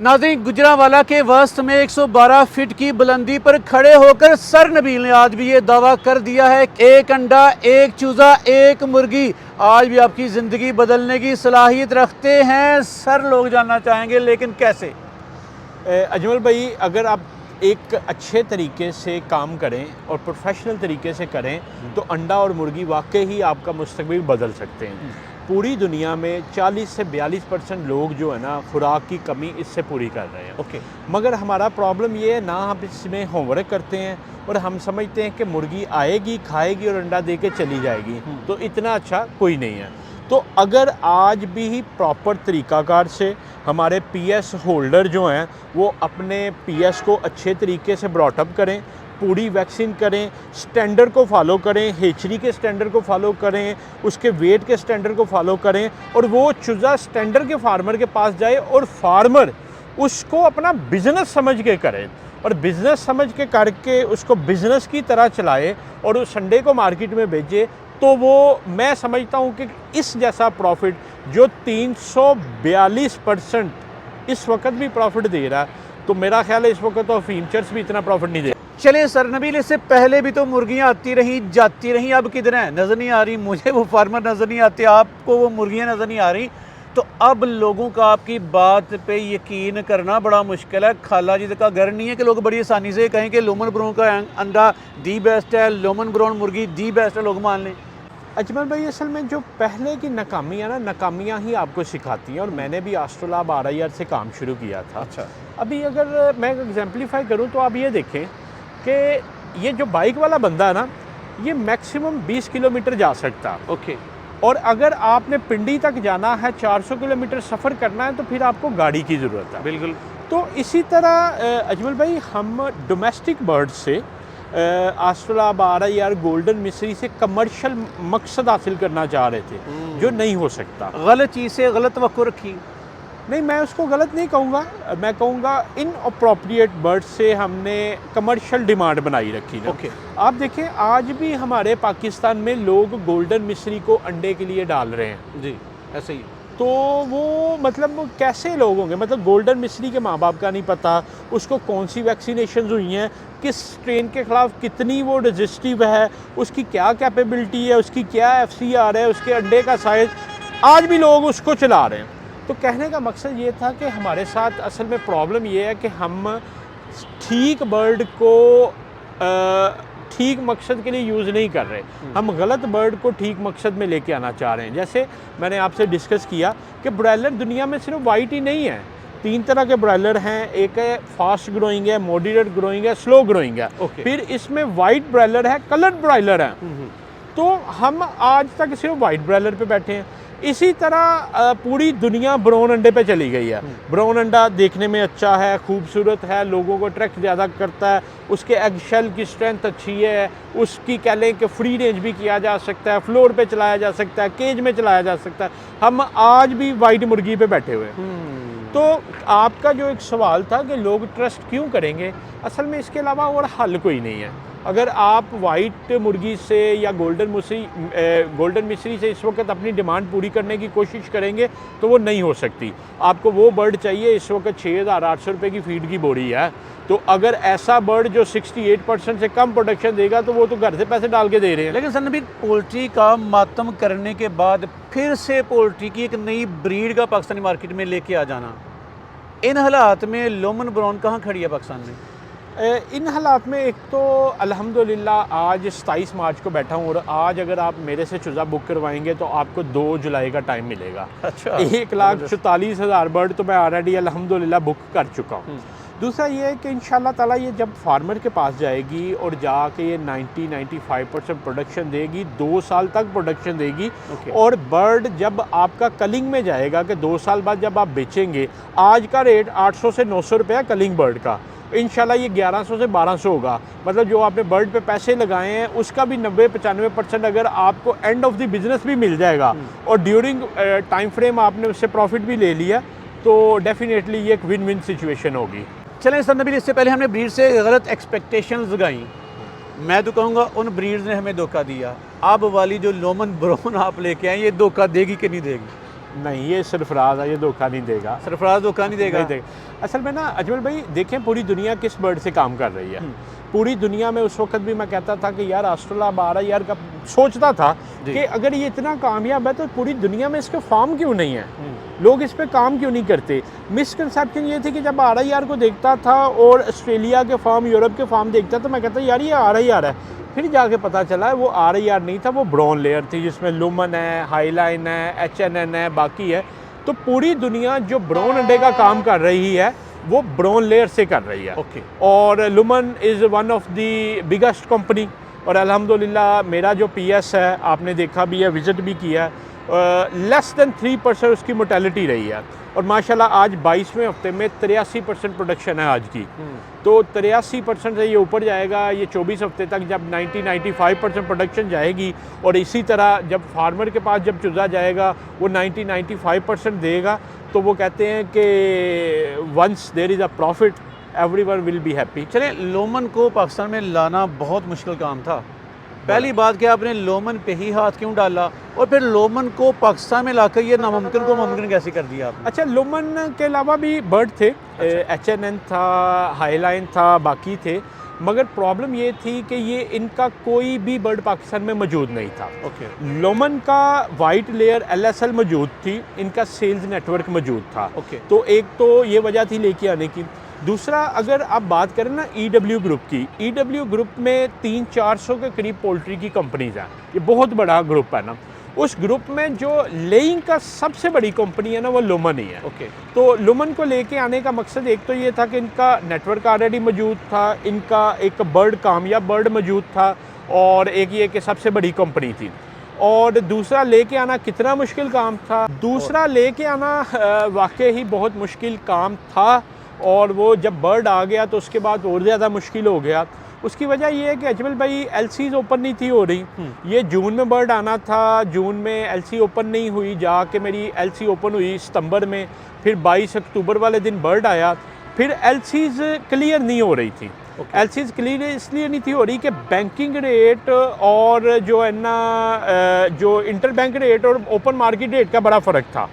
नाज़रीन, गुजरांवाला के वस्त में 112 फीट की बुलंदी पर खड़े होकर सर नबील ने आज भी ये दावा कर दिया है कि एक अंडा, एक चूज़ा, एक मुर्गी आज भी आपकी ज़िंदगी बदलने की सलाहियत रखते हैं। सर लोग जानना चाहेंगे, लेकिन कैसे? अजमल भाई, अगर आप एक अच्छे तरीके से काम करें और प्रोफेशनल तरीके से करें तो अंडा और मुर्गी वाकई ही आपका मुस्तकबिल बदल सकते हैं। पूरी दुनिया में 40 से 42% लोग जो है ना, खुराक की कमी इससे पूरी कर रहे हैं। ओके। मगर हमारा प्रॉब्लम ये है ना, हम इसमें होमवर्क करते हैं और हम समझते हैं कि मुर्गी आएगी, खाएगी और अंडा दे के चली जाएगी, तो इतना अच्छा कोई नहीं है। तो अगर आज भी प्रॉपर तरीक़ाकार से हमारे पीएस होल्डर जो हैं वो अपने पीएस को अच्छे तरीके से ब्रॉटअप करें, पूरी वैक्सीन करें, स्टैंडर्ड को फॉलो करें, हेचरी के स्टैंडर्ड को फॉलो करें, उसके वेट के स्टैंडर्ड को फॉलो करें और वो चूज़ा स्टैंडर्ड के फार्मर के पास जाए और फार्मर उसको अपना बिज़नेस समझ के करे और बिज़नेस समझ के करके उसको बिज़नेस की तरह चलाए और उस संडे को मार्केट में भेजे, तो वो मैं समझता हूँ कि इस जैसा प्रॉफिट जो 342% इस वक्त भी प्रॉफिट दे रहा है, तो मेरा ख्याल है इस वक्त तो फ्यूचर्स भी इतना प्रॉफिट नहीं दे। चलिए सर नबील, इससे पहले भी तो मुर्गियाँ आती रहीं, जाती रहीं, अब किधर हैं? नज़र नहीं आ रही मुझे, वो फार्मर नज़र नहीं आते, आपको वो मुर्गियाँ नज़र नहीं आ रही। तो अब लोगों का आपकी बात पे यकीन करना बड़ा मुश्किल है। खाला जी का घर नहीं है कि लोग बड़ी आसानी से कहें कि लोमन ब्राउन का अंडा दी बेस्ट है, लोमन ब्राउन मुर्गी दी बेस्ट है, लोग मान लें। अजमल भाई, असल में जो पहले की नाकामियाँ ना, नाकामियाँ ही आपको सिखाती हैं और मैंने भी एस्ट्रोलैब RIR से काम शुरू किया था। अच्छा। अभी अगर मैं एग्जाम्पलीफाई करूँ तो आप ये देखें कि ये जो बाइक वाला बंदा है ना, ये मैक्सिमम 20 किलोमीटर जा सकता। ओके। और अगर आपने पिंडी तक जाना है, 400 किलोमीटर सफ़र करना है, तो फिर आपको गाड़ी की ज़रूरत है। बिल्कुल। तो इसी तरह अजमल भाई, हम डोमेस्टिक बर्ड से एस्ट्रोलैब RIR गोल्डन मिस्री से कमर्शियल मकसद हासिल करना चाह रहे थे, जो नहीं हो सकता। गलत चीज़ से गलत तवक्को रखी? नहीं, मैं उसको गलत नहीं कहूँगा, मैं कहूँगा इन अप्रोप्रिएट बर्ड से हमने कमर्शियल डिमांड बनाई रखी ना। ओके। आप देखें, आज भी हमारे पाकिस्तान में लोग गोल्डन मिस्री को अंडे के लिए डाल रहे हैं। जी, ऐसे ही। तो वो मतलब कैसे लोग होंगे, मतलब गोल्डन मिस्री के माँ बाप का नहीं पता, उसको कौन सी वैक्सीनेशन हुई हैं, किस स्ट्रेन के ख़िलाफ़ कितनी वो रजिस्टिव है, उसकी क्या कैपेबिलिटी है, उसकी क्या FCR है, उसके अंडे का साइज़, आज भी लोग उसको चला रहे हैं। तो कहने का मकसद ये था कि हमारे साथ असल में प्रॉब्लम ये है कि हम ठीक बर्ड को ठीक मकसद के लिए यूज़ नहीं कर रहे, हम गलत बर्ड को ठीक मकसद में लेके आना चाह रहे हैं। जैसे मैंने आपसे डिस्कस किया कि ब्रॉयलर दुनिया में सिर्फ वाइट ही नहीं है, 3 तरह के ब्रॉयलर हैं। एक है फास्ट ग्रोइंग है, मॉडरेट ग्रोइंग है, स्लो ग्रोइंग है। फिर इसमें वाइट ब्रॉयलर है, कलर्ड ब्रॉयलर है। तो हम आज तक सिर्फ वाइट ब्रॉयलर पे बैठे हैं। इसी तरह पूरी दुनिया ब्राउन अंडे पे चली गई है। ब्राउन अंडा देखने में अच्छा है, खूबसूरत है, लोगों को अट्रैक्ट ज़्यादा करता है, उसके एग शेल की स्ट्रेंथ अच्छी है, उसकी कह लें कि फ्री रेंज भी किया जा सकता है, फ्लोर पे चलाया जा सकता है, केज में चलाया जा सकता है। हम आज भी वाइट मुर्गी पे बैठे हुए हैं। तो आपका जो एक सवाल था कि लोग ट्रस्ट क्यों करेंगे, असल में इसके अलावा और हल कोई नहीं है। अगर आप वाइट मुर्गी से या गोल्डन मिस्री से इस वक्त अपनी डिमांड पूरी करने की कोशिश करेंगे तो वो नहीं हो सकती। आपको वो बर्ड चाहिए, इस वक्त 6,800 रुपये की फीड की बोरी है। तो अगर ऐसा बर्ड जो 68% से कम प्रोडक्शन देगा तो वो तो घर से पैसे डाल के दे रहे हैं। लेकिन सर नबी, पोल्ट्री का मातम करने के बाद फिर से पोल्ट्री की एक नई ब्रीड का पाकिस्तानी मार्केट में लेके आ जाना, इन हालात में लोमन ब्राउन कहाँ खड़ी है पाकिस्तान में? इन हालात में एक तो अल्हम्दुलिल्लाह आज 27 मार्च को बैठा हूँ और आज अगर आप मेरे से चूज़ा बुक करवाएंगे तो आपको 2 जुलाई का टाइम मिलेगा। अच्छा। 1,44,000 बर्ड तो मैं ऑलरेडी अल्हम्दुलिल्लाह बुक कर चुका हूँ। दूसरा ये है कि इंशाल्लाह ताला ये जब फार्मर के पास जाएगी और जाके ये 90-95% प्रोडक्शन देगी, 2 साल तक प्रोडक्शन देगी। और बर्ड जब आपका कलिंग में जाएगा कि 2 साल बाद जब आप बेचेंगे, आज का रेट 800 से 900 रुपये कलिंग बर्ड का, इंशाल्लाह ये 1100 से 1200 होगा। मतलब जो आपने बर्ड पे पैसे लगाए हैं उसका भी 90-95% अगर आपको एंड ऑफ द बिजनेस भी मिल जाएगा और ड्यूरिंग टाइम फ्रेम आपने उससे प्रॉफिट भी ले लिया, तो डेफिनेटली ये एक विन विन सिचुएशन होगी। चलें सर नबील, इससे पहले हमने ब्रीड से गलत एक्सपेक्टेशंस लगाई, मैं तो कहूँगा उन ब्रीड्स ने हमें धोखा दिया। अब वाली जो लोमन ब्राउन आप लेके आए, ये धोखा देगी कि नहीं देगी? नहीं, ये सरफराज है, ये धोखा नहीं देगा। सरफराज धोखा नहीं देगा? नहीं देगा। असल में ना अजमल भाई देखें, पूरी दुनिया किस बर्ड से काम कर रही है। पूरी दुनिया में उस वक्त भी मैं कहता था कि यार ऑस्ट्रेलिया 12 यार का सोचता था कि अगर ये इतना कामयाब है तो पूरी दुनिया में इसके फार्म क्यों नहीं है, लोग इस पे काम क्यों नहीं करते। मिसकंसेप्शन ये थी कि जब RIR को देखता था और ऑस्ट्रेलिया के फार्म, यूरोप के फार्म देखता तो मैं कहता यार ये RIR है। फिर जाके पता चला वो RIR नहीं था, वो ब्राउन लेयर थी जिसमें लुमन है, हाईलाइन है, HNN है, बाकी है। तो पूरी दुनिया जो ब्राउन अंडे का काम कर रही है वो ब्राउन लेयर से कर रही है। और Lumen is one of the biggest company, और अल्हम्दुलिल्लाह मेरा जो PS है आपने देखा भी है, विज़िट भी किया है, लेस देन 3% उसकी मोर्टेलिटी रही है। और माशाल्लाह आज 22वें हफ्ते में 83% प्रोडक्शन है आज की। तो 83% से ये ऊपर जाएगा, ये 24 हफ्ते तक जब 90-95% प्रोडक्शन जाएगी, और इसी तरह जब फार्मर के पास जब चूज़ा जाएगा वो 90-95% देगा, तो वो कहते हैं कि once there is a profit everyone will be happy. चले, लोमन को पाकिस्तान में लाना बहुत मुश्किल काम था। पहली बात कि आपने लोमन पे ही हाथ क्यों डाला, और फिर लोमन को पाकिस्तान में लाकर ये नामुमकिन को मुमकिन कैसे कर दिया आपने? अच्छा, लोमन के अलावा भी बर्ड थे, HNN था, हाईलाइन था, बाकी थे, मगर प्रॉब्लम ये थी कि ये इनका कोई भी बर्ड पाकिस्तान में मौजूद नहीं था। लोमन का वाइट लेयर LSL मौजूद थी, इनका सेल्स नेटवर्क मौजूद था। तो एक तो ये वजह थी लेके आने की। दूसरा, अगर आप बात करें ना EW ग्रुप की, EW ग्रुप में 300-400 के करीब पोल्ट्री की कंपनीज हैं, ये बहुत बड़ा ग्रुप है ना। उस ग्रुप में जो लेइंग का सबसे बड़ी कंपनी है ना वो लुमन ही है। तो लुमन को लेके आने का मकसद एक तो ये था कि इनका नेटवर्क ऑलरेडी मौजूद था, इनका एक बर्ड कामयाब बर्ड मौजूद था, और एक ये कि सबसे बड़ी कंपनी थी। और दूसरा, लेके आना कितना मुश्किल काम था। दूसरा, लेके आना वाकई ही बहुत मुश्किल काम था, और वो जब बर्ड आ गया तो उसके बाद और ज़्यादा मुश्किल हो गया। उसकी वजह ये है कि अजमल भाई LCs ओपन नहीं थी हो रही। ये जून में बर्ड आना था, जून में LC ओपन नहीं हुई, जाके मेरी LC ओपन हुई सितंबर में, फिर 22 अक्टूबर वाले दिन बर्ड आया। फिर LCs क्लियर नहीं हो रही थी। LCs क्लियर इसलिए नहीं थी हो रही कि बैंकिंग रेट और जो है ना जो इंटर बैंक रेट और ओपन मार्केट रेट का बड़ा फ़र्क था।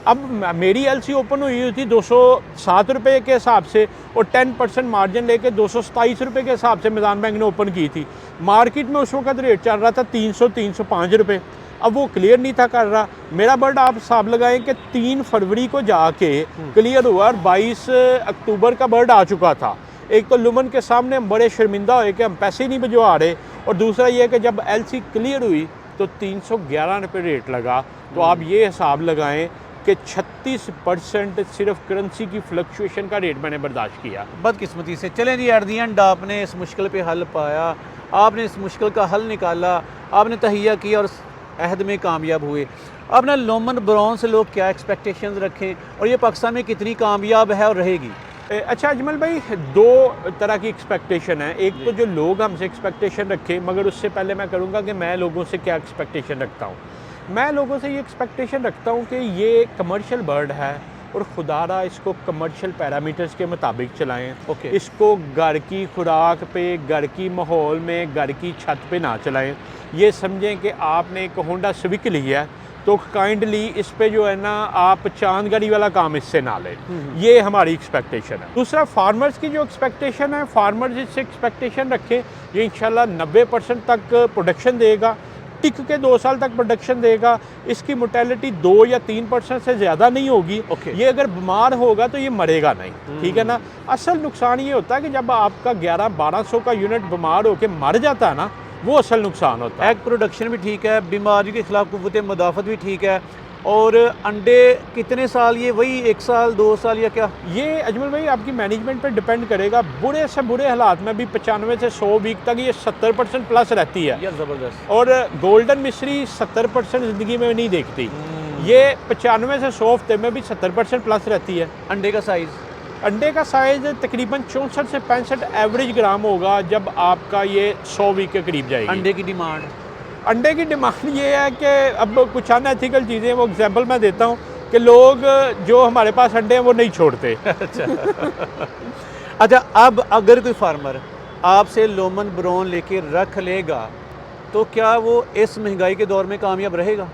अब मेरी LC ओपन हुई थी 207 रुपये के हिसाब से, और 10% मार्जिन लेके 227 रुपये के हिसाब से मिज़ान बैंक ने ओपन की थी। मार्केट में उस वक्त रेट चल रहा था 300-305 रुपये। अब वो क्लियर नहीं था कर रहा। मेरा बर्ड आप हिसाब लगाएं कि 3 फरवरी को जाके क्लियर हुआ, और 22 अक्टूबर का बर्ड आ चुका था। एक तो लुमन के सामने हम बड़े शर्मिंदा हुए कि हम पैसे ही नहीं भिजवा रहे, और दूसरा ये कि जब LC क्लियर हुई तो 311 रुपये रेट लगा। तो आप ये हिसाब लगाएं कि 36% सिर्फ करेंसी की फ्लक्चुएशन का रेट मैंने बर्दाश्त किया बदकिस्मती से। चलें जी, एट दी एंड आपने इस मुश्किल पे हल पाया, आपने इस मुश्किल का हल निकाला, आपने तहिया किया और अहद में कामयाब हुए। अब ना लोमन ब्राउन से लोग क्या एक्सपेक्टेशंस रखें, और ये पाकिस्तान में कितनी कामयाब है और रहेगी? अच्छा अजमल भाई, 2 तरह की एक्सपेक्टेशन है। एक तो जो लोग हमसे एक्सपेक्टेशन रखें, मगर उससे पहले मैं करूँगा कि मैं लोगों से क्या एक्सपेक्टेशन रखता हूँ। मैं लोगों से ये एक्सपेक्टेशन रखता हूँ कि ये कमर्शियल बर्ड है, और खुदारा इसको कमर्शियल पैरामीटर्स के मुताबिक चलाएं। इसको घर की खुराक पे, घर की माहौल में, घर की छत पे ना चलाएं। ये समझें कि आपने एक होंडा सिविक लिया है, तो काइंडली इस पे जो है ना आप चांदगढ़ी वाला काम इससे ना लें। ये हमारी एक्सपेक्टेशन है। दूसरा, फार्मर्स की जो एक्सपेक्टेशन है, फार्मर्स इससे एक्सपेक्टेशन रखें ये इंशाल्लाह 90% तक प्रोडक्शन देगा, टिक के 2 साल तक प्रोडक्शन देगा। इसकी मोर्टेलिटी 2 या 3% से ज़्यादा नहीं होगी। ये अगर बीमार होगा तो ये मरेगा नहीं, ठीक है ना। असल नुकसान ये होता है कि जब आपका 1100-1200 का यूनिट बीमार होकर मर जाता है ना, वो असल नुकसान होता है। एग प्रोडक्शन भी ठीक है, बीमारी के खिलाफ कुव्वत मुदाफ़त भी ठीक है, और अंडे कितने साल, ये वही 1 साल 2 साल या क्या? ये अजमल भाई आपकी मैनेजमेंट पर डिपेंड करेगा। बुरे से बुरे हालात में भी 95 से 100 वीक तक ये 70% प्लस रहती है। यार ज़बरदस्त। और गोल्डन मिस्री 70% ज़िंदगी में नहीं देखती, ये 95 से 100 हफ्ते में भी 70% प्लस रहती है। अंडे का साइज़? अंडे का साइज़ तकरीबन 64 से 65 एवरेज ग्राम होगा जब आपका ये 100 वीक के करीब जाएगी। अंडे की डिमांड? अंडे की डिमांड ये है कि अब कुछ अनएथिकल चीज़ें, वो एग्जांपल मैं देता हूँ कि लोग जो हमारे पास अंडे हैं वो नहीं छोड़ते। अच्छा, अब अगर कोई फार्मर आपसे लोमन ब्राउन लेके रख लेगा तो क्या वो इस महंगाई के दौर में कामयाब रहेगा?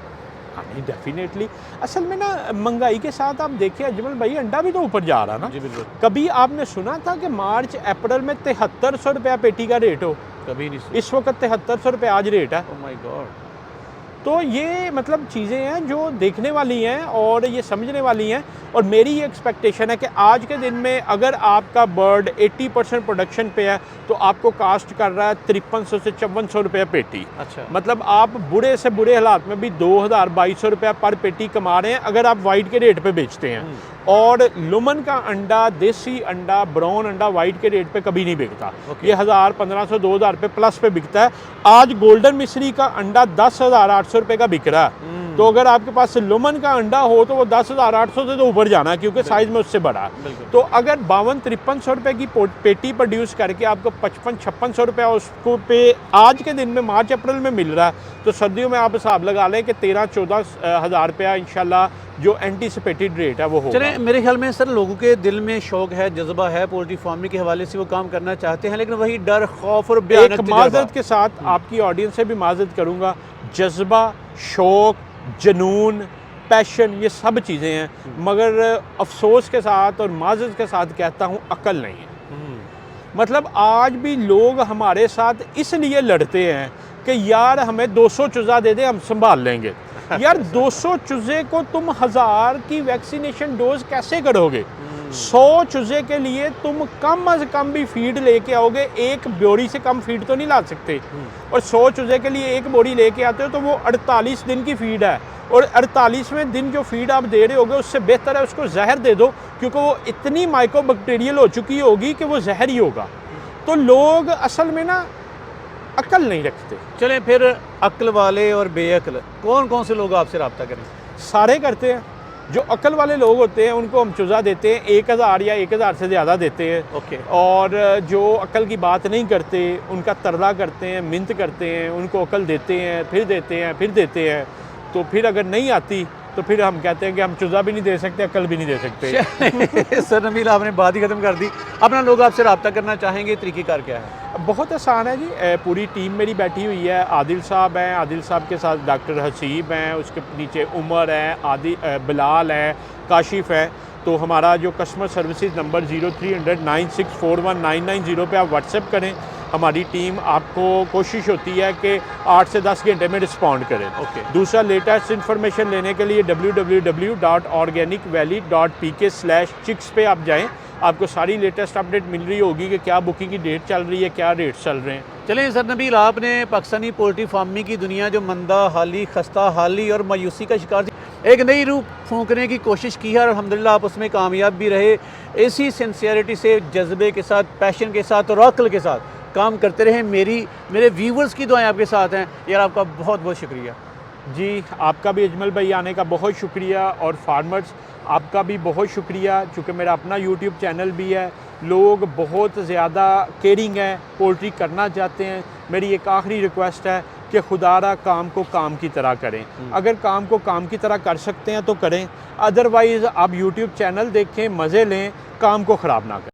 हाँ नहीं डेफिनेटली। असल में ना महंगाई के साथ आप देखिए अजमल भाई, अंडा भी तो ऊपर जा रहा ना। जी बिल्कुल। कभी आपने सुना था कि मार्च अप्रैल में 7300 रुपया पेटी का रेट हो? कभी नहीं सुना। इस वक्त 7300 रुपये आज रेट है। Oh my God. तो ये मतलब चीज़ें हैं जो देखने वाली हैं और ये समझने वाली हैं। और मेरी ये एक्सपेक्टेशन है कि आज के दिन में अगर आपका बर्ड 80% प्रोडक्शन पे है तो आपको कास्ट कर रहा है 5300 से 5400 रुपये पेटी। अच्छा। मतलब आप बुरे से बुरे हालात में भी 2000-2200 रुपया पर पेटी कमा रहे हैं अगर आप वाइट के रेट पे बेचते हैं। और लुमन का अंडा, देसी अंडा, ब्राउन अंडा वाइट के रेट पे कभी नहीं बिकता। ये 1000-1500-2000 रुपये प्लस पे बिकता है। आज गोल्डन मिश्री का अंडा 10,800 रुपये का बिक रहा है। तो अगर आपके पास लुमन का अंडा हो तो वो 10,800 से तो ऊपर जाना है क्योंकि साइज़ में उससे बड़ा है। तो अगर 52-5300 रुपये की पेटी प्रोड्यूस करके आपको 55-5600 रुपया उसको पे आज के दिन में मार्च अप्रैल में मिल रहा है तो सर्दियों में आप हिसाब लगा लें कि 13-14 हज़ार रुपया इंशाल्लाह जो एंटीसिपेटेड रेट है वो होगा। चले, मेरे ख्याल में सर लोगों के दिल में शौक है, जज्बा है, पोल्ट्री फार्मिंग के हवाले से वो काम करना चाहते हैं, लेकिन वही डर, खौफ और एक माजरत के साथ आपकी ऑडियंस से भी माजरत करूँगा, जज्बा, शौक, जुनून, पैशन ये सब चीज़ें हैं, मगर अफसोस के साथ और माजरत के साथ कहता हूँ अक्ल नहीं है। मतलब आज भी लोग हमारे साथ इसलिए लड़ते हैं कि यार हमें 200 चूज़ा दे दे हम संभाल लेंगे। यार 200 चूज़े को तुम 1000 की वैक्सीनेशन डोज कैसे करोगे? 100 चूज़े के लिए तुम कम अज़ कम भी फीड लेके आओगे, एक बोरी से कम फीड तो नहीं ला सकते। और 100 चूज़े के लिए एक बोरी लेके आते हो तो वो 48 दिन की फीड है और 48वें दिन जो फीड आप दे रहे होगे उससे बेहतर है उसको जहर दे दो क्योंकि वो इतनी माइक्रोबैक्टीरियल हो चुकी होगी कि वो जहर ही होगा। तो लोग असल में ना अक्ल नहीं रखते। चलें फिर अक्ल वाले और बेअक्ल कौन कौन से लोग आपसे रब्ता करें? सारे करते हैं। जो अक्ल वाले लोग होते हैं उनको हम चूज़ा देते हैं 1000 या 1000 से ज़्यादा देते हैं। ओके। और जो अक्ल की बात नहीं करते उनका तरला करते हैं, मिन्नत करते हैं, उनको अक्ल देते हैं, फिर देते हैं, फिर देते हैं। तो फिर अगर नहीं आती तो फिर हम कहते हैं कि हम चूज़ा भी नहीं दे सकते, अक्ल भी नहीं दे सकते। सर नबील आपने बात ही ख़त्म कर दी। अपना लोग आपसे रब्ता करना चाहेंगे, तरीक़ेकार क्या है? बहुत आसान है जी। पूरी टीम मेरी बैठी हुई है। आदिल साहब हैं, आदिल साहब के साथ डॉक्टर हसीब हैं, उसके नीचे उमर है, बिलाल है, काशिफ है। तो हमारा जो कस्टमर सर्विसेज नंबर 0300 9641 पे आप व्हाट्सएप करें। हमारी टीम आपको कोशिश होती है कि 8 से 10 घंटे में रिस्पॉन्ड करें। दूसरा लेटेस्ट इन्फॉर्मेशन लेने के लिए www.organicvalley.pk/chicks पे आप जाएं। आपको सारी लेटेस्ट अपडेट मिल रही होगी कि क्या बुकिंग की डेट चल रही है, क्या रेट चल रहे हैं। चलें सर नबील, आपने पाकिस्तानी पोल्ट्री फार्मिंग की दुनिया जो मंदा हाली, खस्ता हाली और मायूसी का शिकार थी, एक नई रूह फूंकने की कोशिश की है और अल्हम्दुलिल्लाह आप उसमें कामयाब भी रहे। इसी सिंसियरिटी से, जज्बे के साथ, पैशन के साथ और अक्ल के साथ काम करते रहे। मेरे व्यूवर्स की दुआएं आपके साथ हैं यार। आपका बहुत बहुत शुक्रिया जी। आपका भी अजमल भाई आने का बहुत शुक्रिया और फार्मर्स आपका भी बहुत शुक्रिया। चूँकि मेरा अपना यूट्यूब चैनल भी है, लोग बहुत ज़्यादा केयरिंग है, पोल्ट्री करना चाहते हैं। मेरी एक आखिरी रिक्वेस्ट है कि खुदारा काम को काम की तरह करें। अगर काम को काम की तरह कर सकते हैं तो करें, अदरवाइज़ आप यूट्यूब चैनल देखें, मज़े लें, काम को ख़राब ना करें।